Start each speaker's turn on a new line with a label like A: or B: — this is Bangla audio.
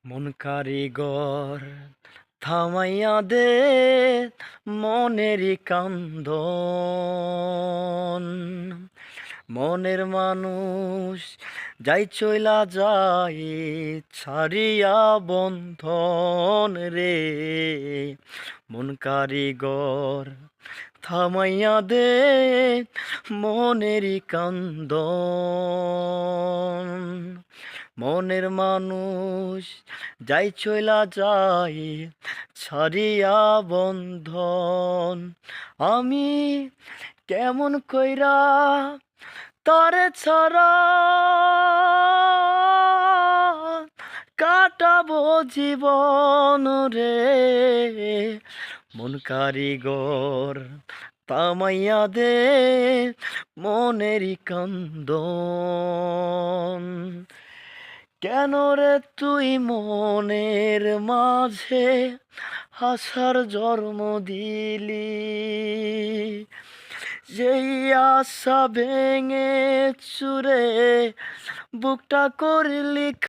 A: মন কারিগর থামাইয়া দে মনেরই কান্দন। মনের মানুষ যাই চইলা যায় ছাড়িয়া বন্ধন রে। মন কারিগর থামাইয়া দে মনেরই কান্দন। মনের মানুষ যাই চইলা যায় ছাড়িয়া বন্ধন। আমি কেমন কইরা তারে ছাড়া কাটাবো জীবন রে। মন কারিগর থামাইয়া দে মনেরই কান্দন। কেন রে তুই মনের মাঝে আশার জন্ম দিলি, যেই আশা ভেঙে চুরে বুকটা করলি